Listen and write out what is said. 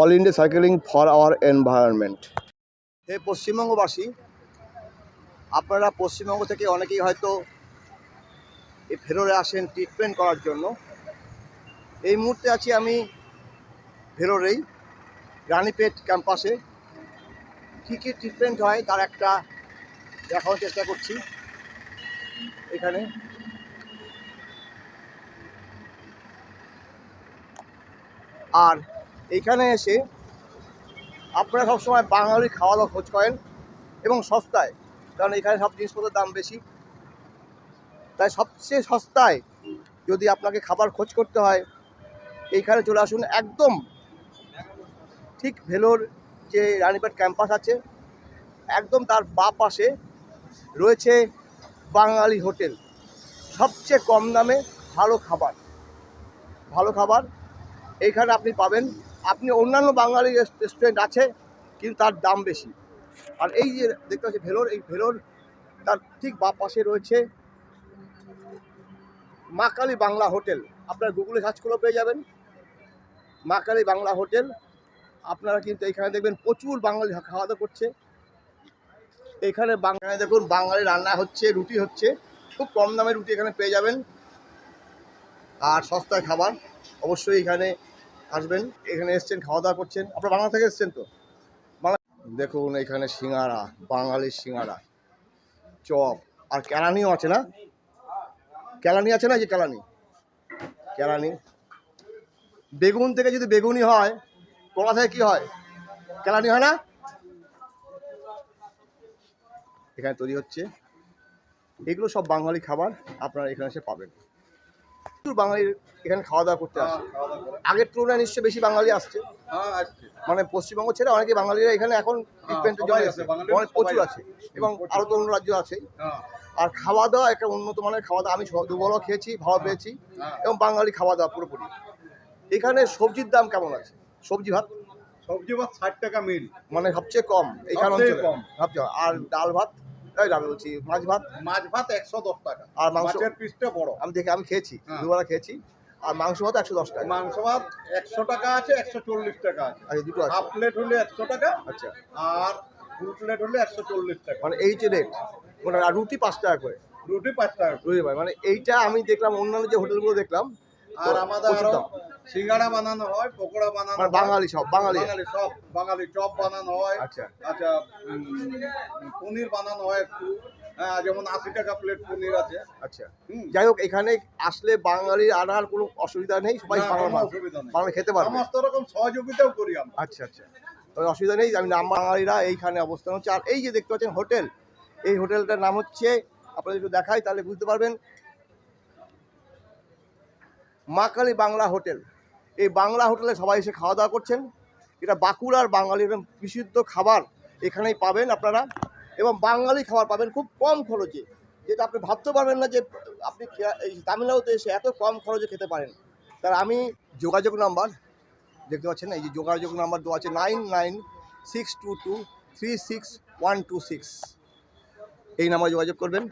All India cycling for our environment. হে পশ্চিমবঙ্গবাসী, আপনারা পশ্চিমবঙ্গ থেকে অনেকেই হয়তো এই ভেলোরে আসেন ট্রিটমেন্ট করার জন্য। এই মুহূর্তে আছি আমি ভেলোরেই রানীপেট ক্যাম্পাসে। কী কী ট্রিটমেন্ট হয় তার একটা দেখানোর চেষ্টা করছি এখানে। আর এইখানে এসে আপনারা সবসময় বাঙালি খাওয়া দাওয়া খোঁজ করেন এবং সস্তায়, কারণ এখানে সব জিনিসপত্রের দাম বেশি। তাই সবচেয়ে সস্তায় যদি আপনাকে খাবার খোঁজ করতে হয় এইখানে চলে আসুন। একদম ঠিক ভেলোর যে রানীপেট ক্যাম্পাস আছে একদম তার বাঁ পাশে রয়েছে বাঙালি হোটেল। সবচেয়ে কম দামে ভালো খাবার এইখানে আপনি পাবেন। আপনি অন্যান্য বাঙালি রেস্টুরেন্ট আছে কিন্তু তার দাম বেশি। আর এই যে দেখতে পাচ্ছি ভেলোর, এই ভেলোর তার ঠিক বাঁ পাশে রয়েছে মা কালী বাংলা হোটেল। আপনারা গুগলে সার্চ করে পেয়ে যাবেন মা কালী বাংলা হোটেল। আপনারা কিন্তু এখানে দেখবেন প্রচুর বাঙালি খাওয়া দাওয়া করছে। এখানে বাঙালি দেখুন বাঙালি রান্না হচ্ছে, রুটি হচ্ছে, খুব কম দামে রুটি এখানে পেয়ে যাবেন আর সস্তায় খাবার। অবশ্যই এখানে আসবেন, এখানে এসছেন খাওয়া দাওয়া করছেন, আপনারা বাংলা থেকে এসছেন তো বাংলা। দেখুন এখানে সিঙ্গারা, বাঙালির সিঙ্গারা, চপ আর কেলানিও আছে না? কেলানি আছে না? যে কেলানি বেগুন থেকে যদি বেগুনি হয়, কলা থেকে কি হয়? কেলানি হয় না? এখানে তৈরি হচ্ছে। এগুলো সব বাঙালি খাবার, আপনারা এখানে এসে পাবেন। প্রচুর বাঙালির এখানে খাওয়া দাওয়া করতে আসে। আগের তুলনায় নিশ্চয়ই বেশি বাঙালি আসছে। মানে পশ্চিমবঙ্গ ছেড়ে অনেকে বাঙালিরা এখানে এখন ট্রিটমেন্টের জন্য আসে, অনেক প্রচুর আছে এবং আরও তো অন্য রাজ্য আছে। আর খাওয়া দাওয়া একটা উন্নত মানের খাওয়া দাওয়া, আমি দুবেলা খেয়েছি, ভালো পেয়েছি এবং বাঙালি খাওয়া দাওয়া পুরোপুরি। এখানে সবজির দাম কেমন আছে? সবজি ভাত 60 টাকা মিল, মানে সবচেয়ে কম এইখানে অঞ্চলে। আর ডাল ভাত, ডাল বলছি মাছ ভাত 110 টাকা। আর মাংস, মাছের পিসটা বড়। আমি খেয়েছি, দুবেলা খেয়েছি। আর মাংস ভাত 110 টাকা। মাংস ভাত 100 টাকা আছে, 140 টাকা আছে। আচ্ছা, দুটো আছে। হাফ প্লেট হলে 100 টাকা, আচ্ছা, আর ফুল প্লেট হলে 140 টাকা। মানে এই যে রেট, মানে আর রুটি 5 টাকা করে। রুটি 5 টাকা। মানে এইটা আমি দেখলাম অন্যান্য যে হোটেলগুলো দেখলাম। আর আমাদের আরো সিঙ্গাড়া বানানো হয়, পকোড়া বানানো হয়, বাঙালি সব বাঙালি সব বাঙালি চপ বানানো হয়। আচ্ছা আচ্ছা, পনির বানানো হয় একটু, যেমন 80 টাকা প্লেট পনির আছে। আচ্ছা, যাই হোক এখানে আসলে বাঙালির আনার কোনো অসুবিধা নেই, সবাই বাংলা খেতে পারবে। সমস্ত রকম সহযোগিতাও করি আমরা। আচ্ছা, তবে অসুবিধা নেই। আমি নাম বাঙালিরা এইখানে অবস্থান হচ্ছে। আর এই যে দেখতে পাচ্ছেন হোটেল, এই হোটেলটার নাম হচ্ছে, আপনাদের একটু দেখাই তাহলে বুঝতে পারবেন, মা কালী বাংলা হোটেল। এই বাংলা হোটেলে সবাই এসে খাওয়া দাওয়া করছেন। এটা বাঁকুড়ার বাঙালির বিশুদ্ধ খাবার এখানেই পাবেন আপনারা, এবং বাঙালি খাবার পাবেন খুব কম খরচে, যেটা আপনি ভাবতে পারবেন না যে আপনি এই তামিলনাড়ুতে এসে এত কম খরচে খেতে পারেন। তার আমি যোগাযোগ নাম্বার দেখতে পাচ্ছেন, এই যে যোগাযোগ নাম্বার দেওয়া আছে 9962236126। এই নাম্বারে যোগাযোগ করবেন।